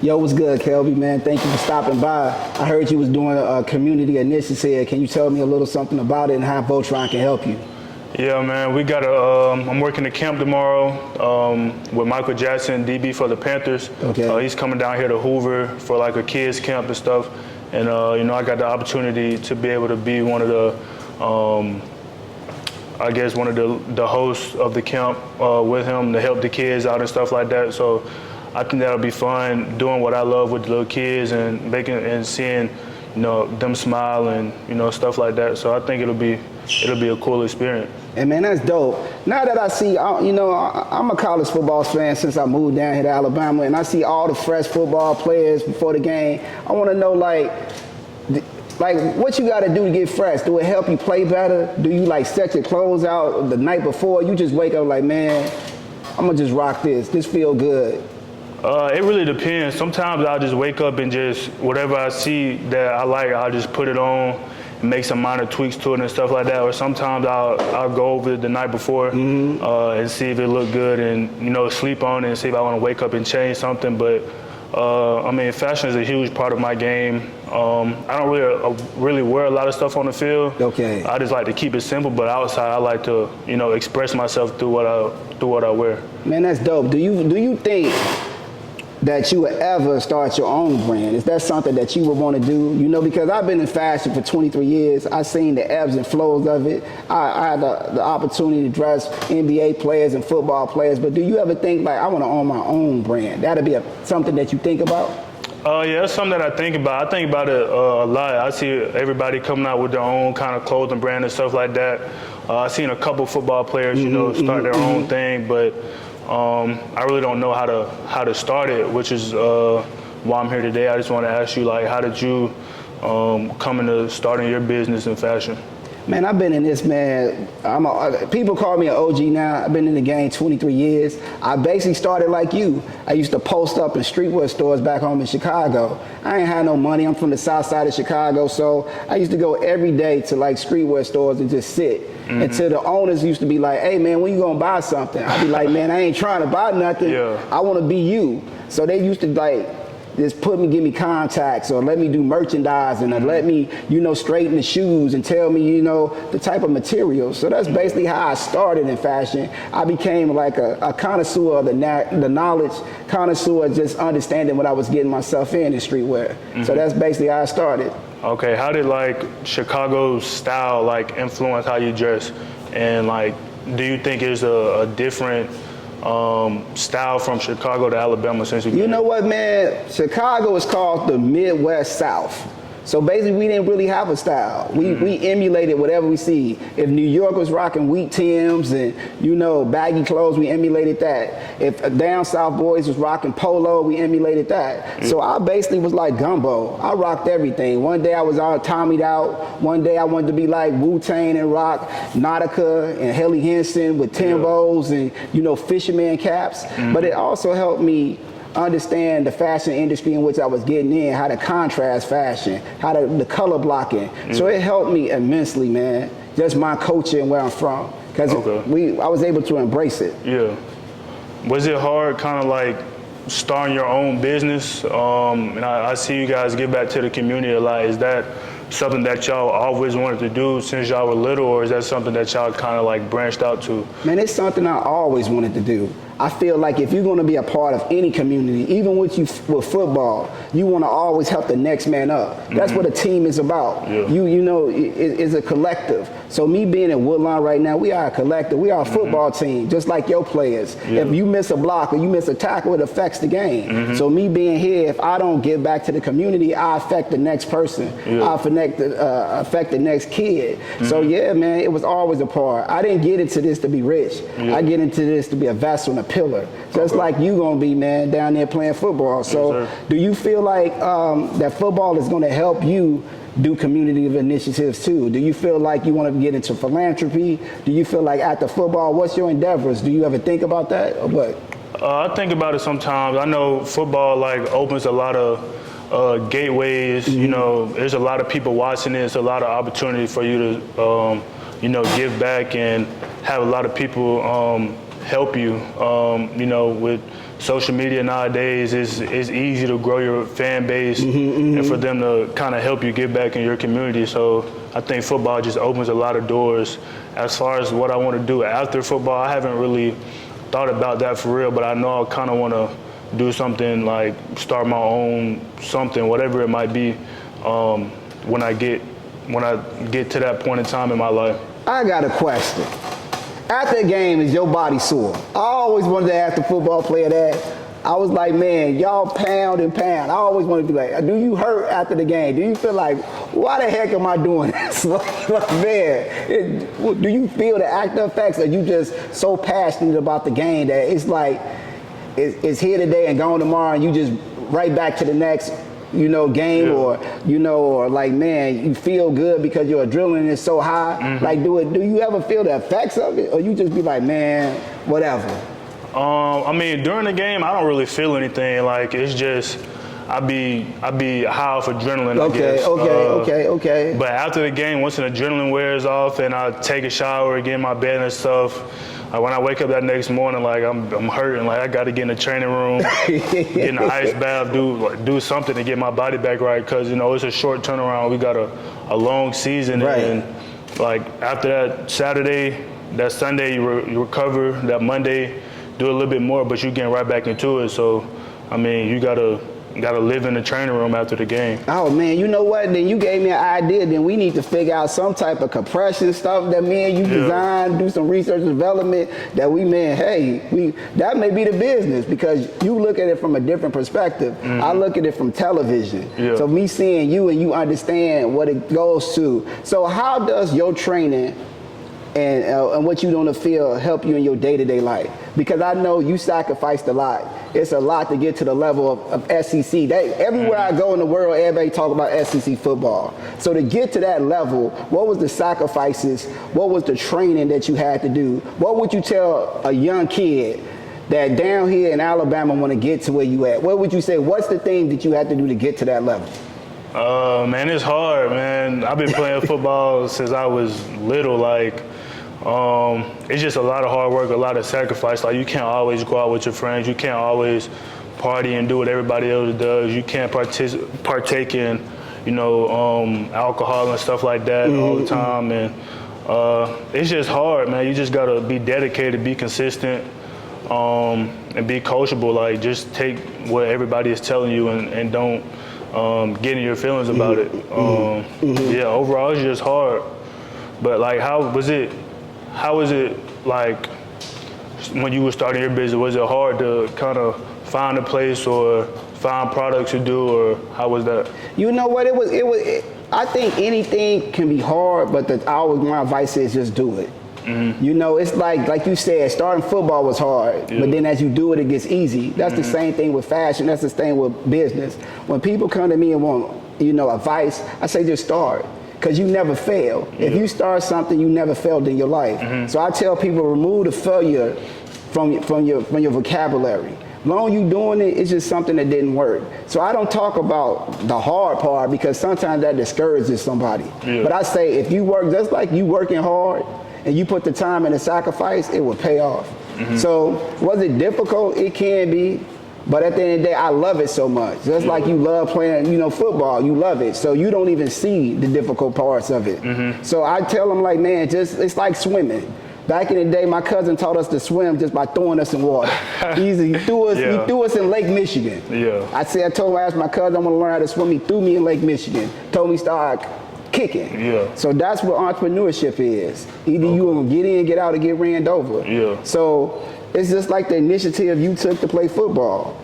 Yo, what's good, Kelby, man? Thank you for stopping by. I heard you was doing a community initiative. Can you tell me a little something about it and how Voltron can help you? Yeah, man, we got I'm working a camp tomorrow with Michael Jackson, DB for the Panthers. Okay. He's coming down here to Hoover for like a kids camp and stuff. And, I got the opportunity to be able to be one of the, one of the hosts of the camp with him to help the kids out and stuff like that. So I think that'll be fun, doing what I love with the little kids and making and seeing, them smile and, stuff like that. So I think it'll be a cool experience. And man, that's dope. Now that I see, I'm a college football fan since I moved down here to Alabama, and I see all the fresh football players before the game. I want to know, like what you got to do to get fresh? Do it help you play better? Do you set your clothes out the night before? You just wake up like, man, I'm gonna just rock this. This feel good. It really depends. Sometimes I'll just wake up and just whatever I see that I like, I'll just put it on and make some minor tweaks to it and stuff like that. Or sometimes I'll go over it the night before and see if it look good and sleep on it and see if I want to wake up and change something. But fashion is a huge part of my game. I don't really wear a lot of stuff on the field. Okay. I just like to keep it simple, but outside I like to express myself through what I wear. Man, that's dope. Do you think that you would ever start your own brand? Is that something that you would want to do? Because I've been in fashion for 23 years. I've seen the ebbs and flows of it. I had the opportunity to dress NBA players and football players, but do you ever think I want to own my own brand? That'd be something that you think about? Yeah, it's something that I think about. I think about it a lot. I see everybody coming out with their own kind of clothing brand and stuff like that. I've seen a couple football players, start their own thing, but I really don't know how to start it, which is why I'm here today. I just want to ask you, how did you come into starting your business in fashion? Man, I've been in this, man. People call me an OG now. I've been in the game 23 years. I basically started like you. I used to post up in streetwear stores back home in Chicago. I ain't had no money. I'm from the south side of Chicago, so I used to go every day to streetwear stores and just sit. Until the owners used to be like, hey, man, when you gonna buy something? I'd be like, man, I ain't trying to buy nothing. Yeah. I want to be you. So they used to just give me contacts or let me do merchandising or let me, straighten the shoes and tell me, the type of materials. So that's basically how I started in fashion. I became a connoisseur of the knowledge, connoisseur of just understanding what I was getting myself in streetwear. So that's basically how I started. Okay, how did Chicago's style influence how you dress? And do you think there's a different style from Chicago to Alabama since you know what, man? Chicago is called the Midwest South. So basically, we didn't really have a style. We emulated whatever we see. If New York was rocking wheat Timbs and, baggy clothes, we emulated that. If down south boys was rocking polo, we emulated that. So I basically was like gumbo. I rocked everything. One day I was all Tommied out. One day I wanted to be like Wu-Tang and rock Nautica and Helly Hansen with Timbos and, fisherman caps. But it also helped me understand the fashion industry in which I was getting in, how to contrast fashion, how to the color blocking. So it helped me immensely, man. Just my culture and where I'm from, because I was able to embrace it. Yeah. Was it hard, kind of starting your own business? And I see you guys give back to the community a lot. Is that something that y'all always wanted to do since y'all were little, or is that something that y'all kind of branched out to? Man, it's something I always wanted to do. I feel like if you're going to be a part of any community, even with football, you want to always help the next man up. That's what a team is about. Yeah. It's a collective. So me being in Woodlawn right now, we are a collective. We are a football team, just like your players. Yeah. If you miss a block or you miss a tackle, it affects the game. So me being here, if I don't give back to the community, I affect the next person. Yeah. I affect the next kid. So yeah, man, it was always a part. I didn't get into this to be rich. Yeah. I get into this to be a vessel and a pillar, just like you gonna be, man, down there playing football. So do you feel like that football is gonna help you do community initiatives too? Do you feel like you want to get into philanthropy? Do you feel like after football, what's your endeavors? Do you ever think about that or what? I think about it sometimes. I know football opens a lot of gateways. There's a lot of people watching it. It's a lot of opportunity for you to give back and have a lot of people help you, with social media nowadays is easy to grow your fan base and for them to kind of help you get back in your community. So I think football just opens a lot of doors. As far as what I want to do after football, I haven't really thought about that for real, but I know I kind of want to do something like start my own something, whatever it might be, when I get to that point in time in my life. I got a question. After a game, is your body sore? I always wanted to ask the football player that. I was like, man, y'all pound and pound. I always wanted to be like, do you hurt after the game? Do you feel like, why the heck am I doing this? Man, do you feel the after effects, or you just so passionate about the game that it's like, it's here today and gone tomorrow, and you just right back to the next, game, yeah. or like, man, you feel good because your adrenaline is so high. Like, do you ever feel the effects of it, or you just be like, man, whatever? I mean, during the game, I don't really feel anything. Like, it's just, I be high off adrenaline, I guess. Okay. But after the game, once the adrenaline wears off and I take a shower, get in my bed and stuff, when I wake up that next morning, like, I'm hurting. Like, I got to get in the training room, get in the ice bath, do something to get my body back right, because, it's a short turnaround. We got a long season. Right. And, like, after that Saturday, that Sunday, you recover. That Monday, do a little bit more, but you're getting right back into it. So, I mean, you gotta live in the training room after the game. Oh man, you know what? Then you gave me an idea. Then we need to figure out some type of compression stuff that me and you design, do some research and development that that may be the business, because you look at it from a different perspective. I look at it from television. Yeah. So me seeing you and you understand what it goes to. So how does your training and what you do on the field help you in your day-to-day life? Because I know you sacrificed a lot. It's a lot to get to the level of SEC. Everywhere I go in the world, everybody talk about SEC football. So to get to that level, what was the sacrifices? What was the training that you had to do? What would you tell a young kid that down here in Alabama want to get to where you at? What would you say? What's the thing that you had to do to get to that level? Man, it's hard, man. I've been playing football since I was little. Like, it's just a lot of hard work, a lot of sacrifice. Like, you can't always go out with your friends. You can't always party and do what everybody else does. You can't partake in, alcohol and stuff like that all the time. And it's just hard, man. You just gotta be dedicated, be consistent, and be coachable. Like, just take what everybody is telling you and don't get in your feelings about it. Yeah, overall, it's just hard. But, like, how was it like when you were starting your business? Was it hard to kind of find a place or find products to do, or how was that? You know what, it was I think anything can be hard, but my advice is just do it. It's like you said, starting football was hard, but then as you do it, it gets easy. That's the same thing with fashion. That's the same with business. When people come to me and want, advice, I say just start. Because you never fail. If you start something, you never failed in your life. So I tell people, remove the failure from your vocabulary. As long as you're doing it, it's just something that didn't work. So I don't talk about the hard part, because sometimes that discourages somebody. But I say, if you work, just like you working hard and you put the time and the sacrifice, it will pay off. So was it difficult? It can be. But at the end of the day, I love it so much. Just like you love playing, football, you love it. So you don't even see the difficult parts of it. So I tell them, like, man, it's like swimming. Back in the day, my cousin taught us to swim just by throwing us in water. He threw us in Lake Michigan. I asked my cousin, I want to learn how to swim. He threw me in Lake Michigan. Told me start kicking. So that's what entrepreneurship is. Either you gonna get in, get out, or get ran over. So it's just like the initiative you took to play football.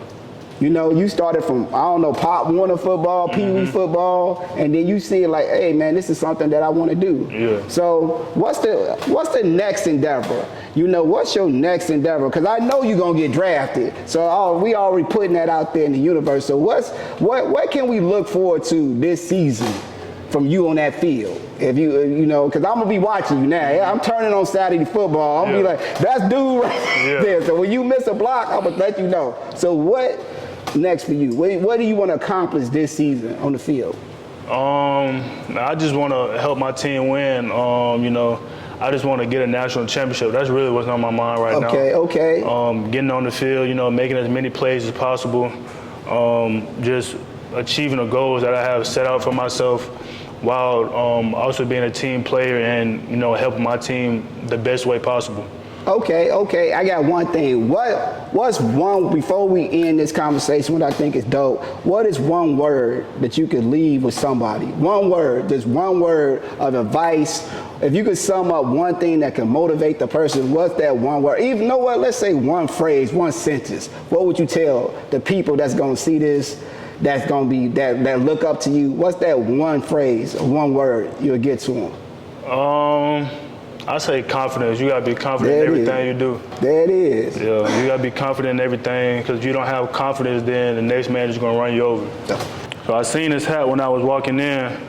You started from, Pop Warner football, Pee Wee football, and then you see it like, hey man, this is something that I want to do. So what's the next endeavor? What's your next endeavor? Because I know you're gonna get drafted. So we already putting that out there in the universe. So what can we look forward to this season from you on that field? If because I'm gonna be watching you now. I'm turning on Saturday football. I'm gonna be like, that's dude right there. So when you miss a block, I'm gonna let you know. So what next for you? What do you want to accomplish this season on the field? I just want to help my team win. I just want to get a national championship. That's really what's on my mind right now. Okay. Getting on the field, making as many plays as possible, just achieving the goals that I have set out for myself, while also being a team player and helping my team the best way possible. Okay. I got one thing. What's one, before we end this conversation, what I think is dope, what is one word that you could leave with somebody? One word, just one word of advice. If you could sum up one thing that can motivate the person, what's that one word? Even, you know what, let's say one phrase, one sentence. What would you tell the people that's going to see this, that's going to be, that look up to you? What's that one phrase, or one word you'll get to them? I say confidence. You gotta be confident in everything you do. There it is. Yeah, you gotta be confident in everything, because if you don't have confidence, then the next man is gonna run you over. So I seen this hat when I was walking in. It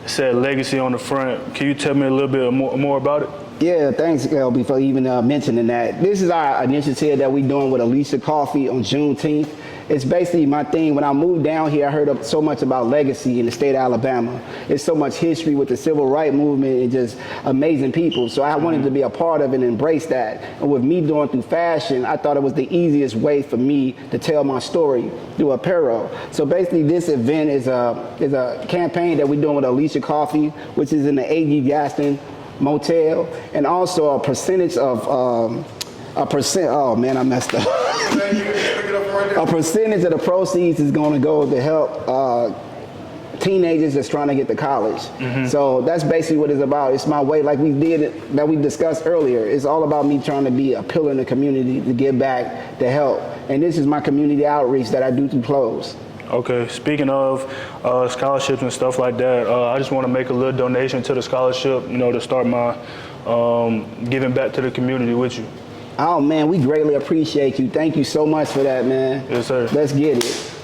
said legacy on the front. Can you tell me a little bit more about it? Yeah, thanks, Kelby, for even mentioning that. This is our initiative that we're doing with Alicia Coffee on Juneteenth. It's basically my thing. When I moved down here, I heard so much about legacy in the state of Alabama. It's so much history with the civil rights movement and just amazing people. So I wanted to be a part of it and embrace that. And with me doing through fashion, I thought it was the easiest way for me to tell my story through apparel. So basically, this event is a campaign that we're doing with Alicia Coffee, which is in the A.G. Gaston Motel, and also a percentage of oh man, I messed up. A percentage of the proceeds is going to go to help teenagers that's trying to get to college. So that's basically what it's about. It's my way, like that we discussed earlier. It's all about me trying to be a pillar in the community, to give back, to help. And this is my community outreach that I do through clothes. Okay, speaking of scholarships and stuff like that, I just want to make a little donation to the scholarship, to start my giving back to the community with you. Oh man, we greatly appreciate you. Thank you so much for that, man. Yes, sir. Let's get it.